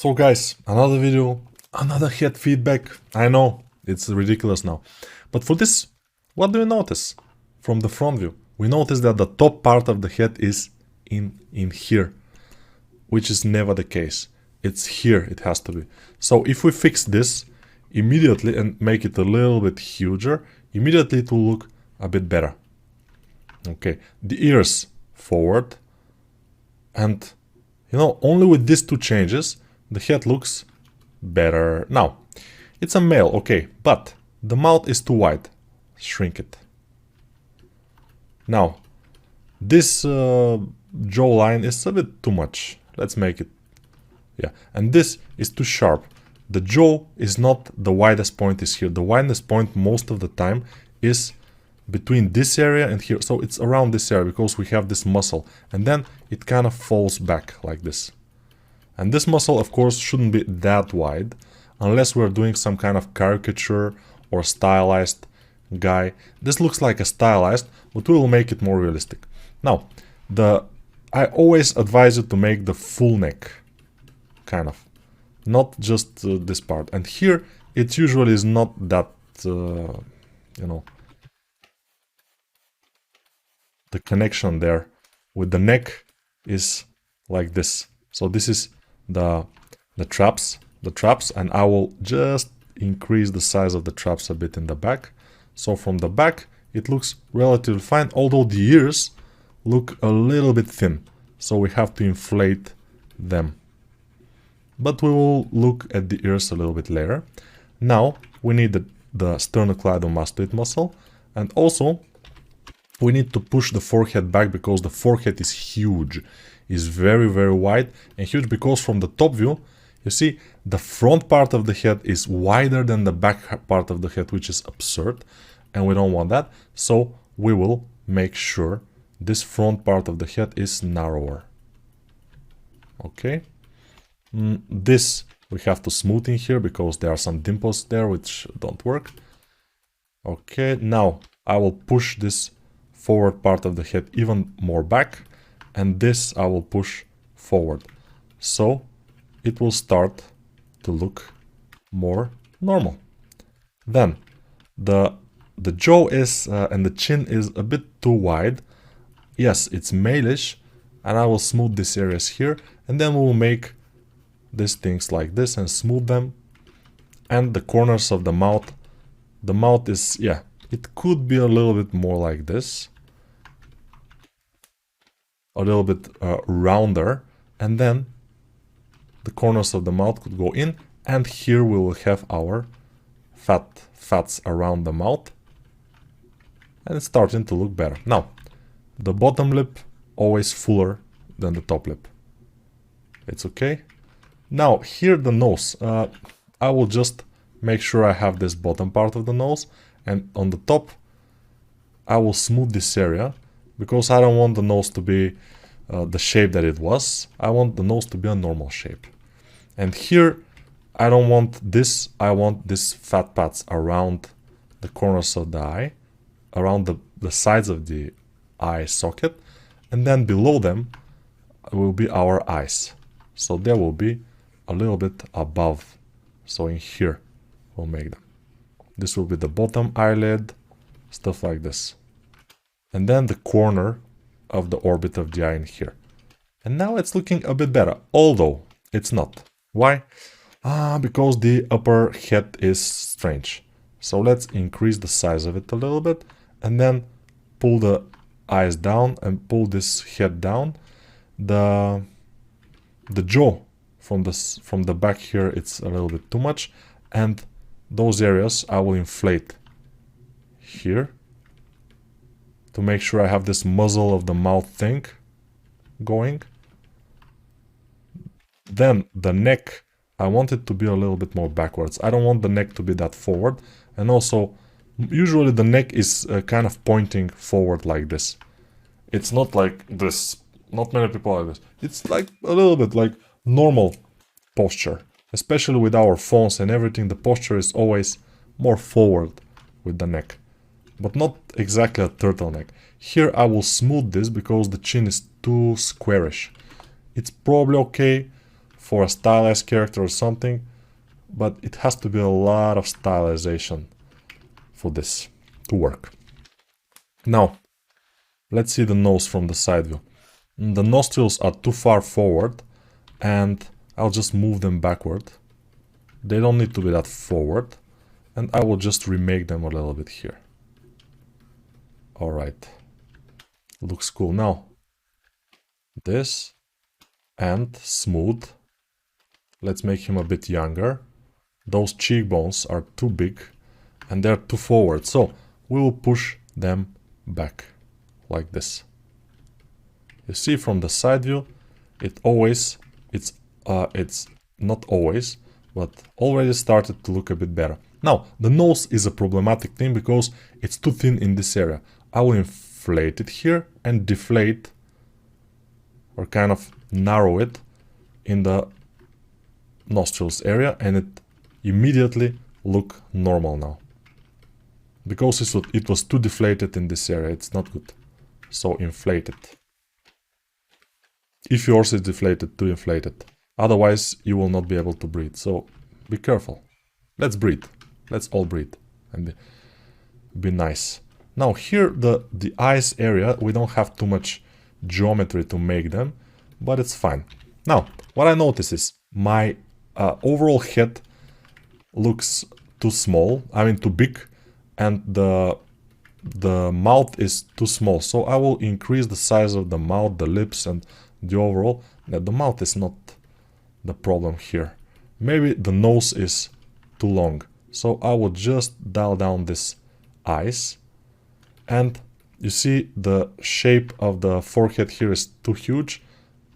So guys, another video, another head feedback. I know, it's ridiculous now. But for this, what do you notice? From the front view, we notice that the top part of the head is in here, which is never the case. It's here, it has to be. So if we fix this immediately and make it a little bit huger, immediately it will look a bit better. Okay, the ears forward, and you know, only with these two changes, the head looks better. Now, it's a male, okay, but the mouth is too wide. Shrink it. Now, this jawline is a bit too much. Let's make it, yeah. And this is too sharp. The jaw is not the widest point is here. The widest point most of the time is between this area and here. So it's around this area because we have this muscle. And then it kind of falls back like this. And this muscle, of course, shouldn't be that wide unless we're doing some kind of caricature or stylized guy. This looks like a stylized, but we will make it more realistic. Now, I always advise you to make the full neck, kind of, not just this part. And here, it usually is not that, you know, the connection there with the neck is like this. So this is the traps, and I will just increase the size of the traps a bit in the back. So from the back, it looks relatively fine, although the ears look a little bit thin. So we have to inflate them. But we will look at the ears a little bit later. Now, we need the sternocleidomastoid muscle, and also we need to push the forehead back because the forehead is huge. Is very, very wide and huge because from the top view, you see the front part of the head is wider than the back part of the head, which is absurd, and we don't want that. So we will make sure this front part of the head is narrower. Okay. This we have to smooth in here because there are some dimples there which don't work. Okay, now I will push this forward part of the head even more back, and this I will push forward. So it will start to look more normal. Then the jaw is and the chin is a bit too wide. Yes, it's malish, and I will smooth these areas here, and then we will make these things like this and smooth them. And the corners of the mouth is, yeah, it could be a little bit more like this, a little bit rounder, and then the corners of the mouth could go in, and here we will have our fats around the mouth, and it's starting to look better. Now, the bottom lip always fuller than the top lip. It's okay. Now, here the nose. I will just make sure I have this bottom part of the nose, and on the top I will smooth this area because I don't want the nose to be the shape that it was. I want the nose to be a normal shape. And here I don't want this, I want these fat pads around the corners of the eye, around the sides of the eye socket, and then below them will be our eyes. So there will be a little bit above. So in here we'll make them. This will be the bottom eyelid, stuff like this. And then the corner of the orbit of the eye in here. And now it's looking a bit better, although it's not. Why? Because the upper head is strange. So let's increase the size of it a little bit, and then pull the eyes down and pull this head down. The jaw from the back here, it's a little bit too much, and those areas I will inflate here to make sure I have this muzzle of the mouth thing going. Then the neck, I want it to be a little bit more backwards. I don't want the neck to be that forward, and also usually the neck is kind of pointing forward like this. It's not like this. Not many people like this. It's like a little bit like normal posture. Especially with our phones and everything, the posture is always more forward with the neck. But not exactly a turtleneck. Here I will smooth this because the chin is too squarish. It's probably okay for a stylized character or something, but it has to be a lot of stylization for this to work. Now, let's see the nose from the side view. The nostrils are too far forward, and I'll just move them backward. They don't need to be that forward, and I will just remake them a little bit here. Alright, looks cool. Now, this, and smooth. Let's make him a bit younger. Those cheekbones are too big, and they're too forward, so we will push them back, like this. You see from the side view, it's not always, but already started to look a bit better. Now, the nose is a problematic thing because it's too thin in this area. I will inflate it here and deflate, or kind of narrow it in the nostrils area, and it immediately look normal now. Because it was too deflated in this area, it's not good. So inflate it. If yours is deflated, to inflate it. Otherwise, you will not be able to breathe. So be careful. Let's breathe. Let's all breathe and be nice. Now here, the eyes area, we don't have too much geometry to make them, but it's fine. Now, what I notice is my overall head looks too small, I mean too big, and the mouth is too small. So I will increase the size of the mouth, the lips, and the overall. The mouth is not the problem here. Maybe the nose is too long. So I will just dial down this eyes. And you see the shape of the forehead here is too huge.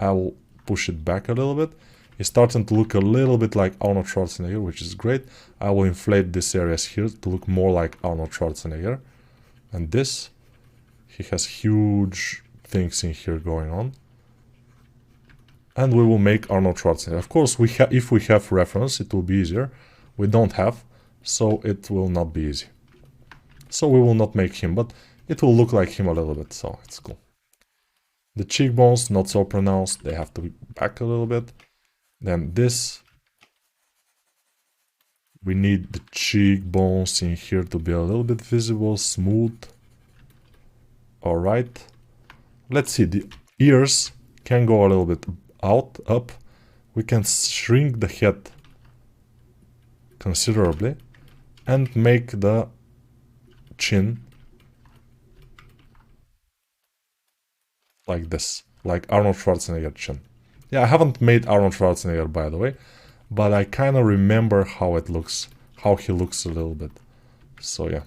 I will push it back a little bit. It's starting to look a little bit like Arnold Schwarzenegger, which is great. I will inflate these areas here to look more like Arnold Schwarzenegger. And this, he has huge things in here going on. And we will make Arnold Schwarzenegger. Of course, if we have reference, it will be easier. We don't have, so it will not be easy. So we will not make him, but it will look like him a little bit, so it's cool. The cheekbones, not so pronounced, they have to be back a little bit. Then this, we need the cheekbones in here to be a little bit visible, smooth. Alright. Let's see, the ears can go a little bit out, up. We can shrink the head considerably and make the chin like this, like Arnold Schwarzenegger chin. Yeah, I haven't made Arnold Schwarzenegger, by the way, but I kind of remember how it looks, how he looks a little bit. So yeah.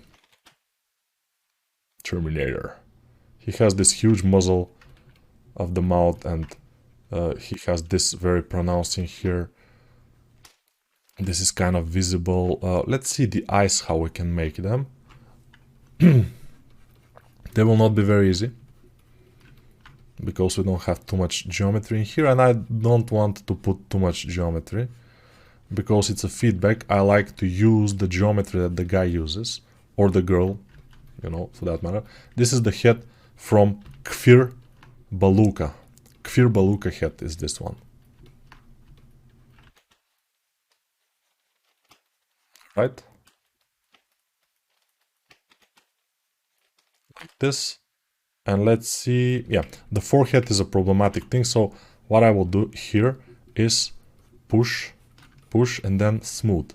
Terminator. He has this huge muzzle of the mouth, and he has this very pronounced in here. This is kind of visible. Let's see the eyes, how we can make them. They will not be very easy, because we don't have too much geometry in here, and I don't want to put too much geometry, because it's a feedback. I like to use the geometry that the guy uses, or the girl, you know, for that matter. This is the head from Kfir Baluka. Kfir Baluka head is this one. Right? Like this. And let's see, yeah, the forehead is a problematic thing, so what I will do here is push, push, and then smooth.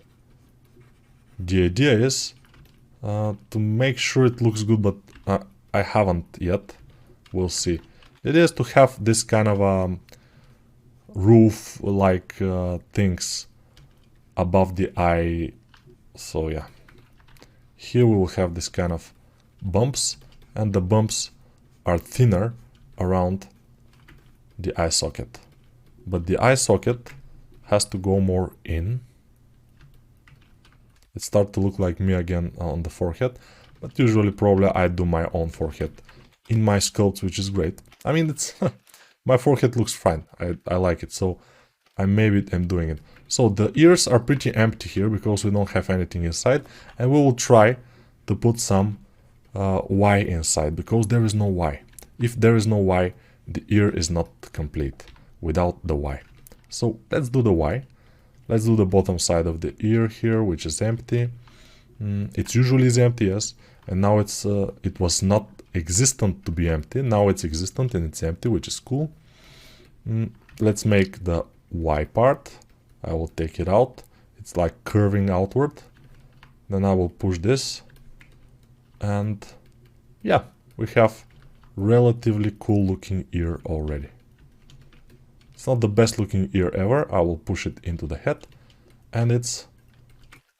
The idea is to make sure it looks good, but I haven't yet. We'll see. It is to have this kind of roof-like things above the eye. So yeah, here we will have this kind of bumps, and the bumps are thinner around the eye socket. But the eye socket has to go more in. It starts to look like me again on the forehead, but usually probably I do my own forehead in my sculpts, which is great. I mean, it's my forehead looks fine. I like it, so I maybe am doing it. So the ears are pretty empty here because we don't have anything inside, and we will try to put some Y inside, because there is no Y. If there is no Y, the ear is not complete without the Y. So let's do the Y. Let's do the bottom side of the ear here, which is empty. It usually is empty, yes. And now it was not existent to be empty. Now it's existent and it's empty, which is cool. Let's make the Y part. I will take it out. It's like curving outward. Then I will push this. And yeah, we have relatively cool looking ear already. It's not the best looking ear ever. I will push it into the head. And it's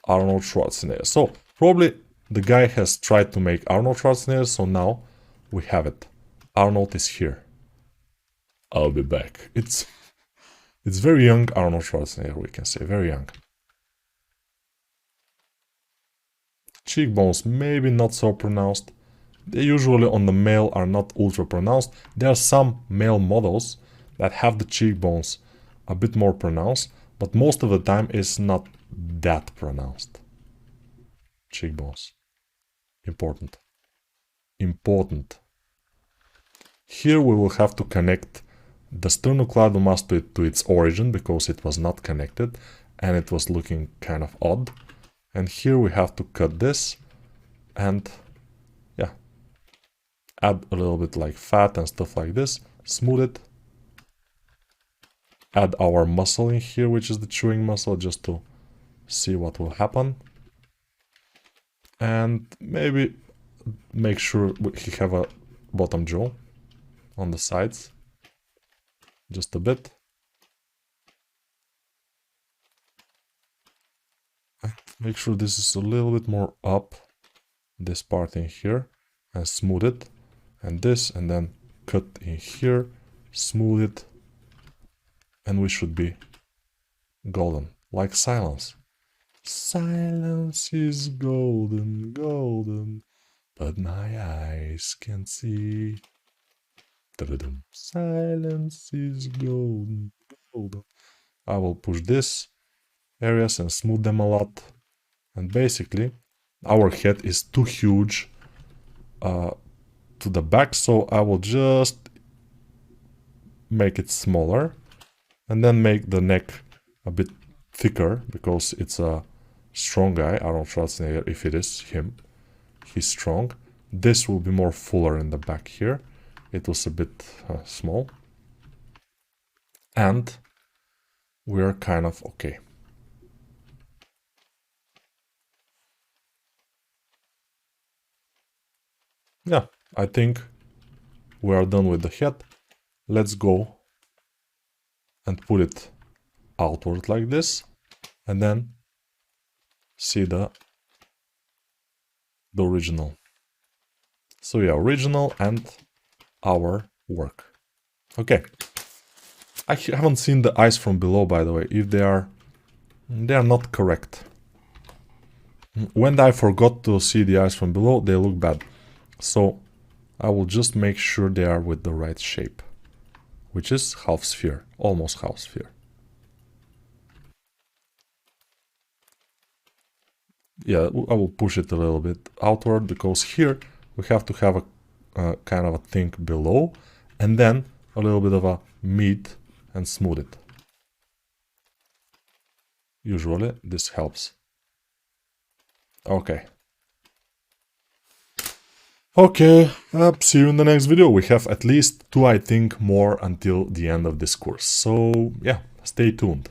Arnold Schwarzenegger. So probably the guy has tried to make Arnold Schwarzenegger. So now we have it. Arnold is here. I'll be back. It's very young Arnold Schwarzenegger, we can say. Very young. Cheekbones maybe not so pronounced. They usually on the male are not ultra pronounced. There are some male models that have the cheekbones a bit more pronounced, but most of the time it's not that pronounced. Cheekbones. Important. Important. Here we will have to connect the sternocleidomastoid to its origin because it was not connected and it was looking kind of odd. And here we have to cut this and yeah, add a little bit like fat and stuff like this, smooth it, add our muscle in here, which is the chewing muscle, just to see what will happen. And maybe make sure he have a bottom jaw on the sides, just a bit. And make sure this is a little bit more up, this part in here, and smooth it. And this, and then cut in here, smooth it, and we should be golden, like silence. Silence is golden, golden, but my eyes can see. Ta-da-dum. Silence is golden, golden. I will push this areas and smooth them a lot. And basically, our head is too huge to the back, so I will just make it smaller and then make the neck a bit thicker because it's a strong guy. Arnold Schwarzenegger, if it is him, he's strong. This will be more fuller in the back here. It was a bit small. And we're kind of okay. Yeah, I think we are done with the head. Let's go and put it outward like this, and then see the original. So yeah, original and our work. Okay. I haven't seen the eyes from below, by the way. If they are not correct. When I forgot to see the eyes from below, they look bad. So I will just make sure they are with the right shape, which is half sphere, almost half sphere. Yeah, I will push it a little bit outward because here we have to have a kind of a thing below and then a little bit of a meat and smooth it. Usually this helps. Okay. Okay, see you in the next video. We have at least 2, I think, more until the end of this course. So yeah, stay tuned.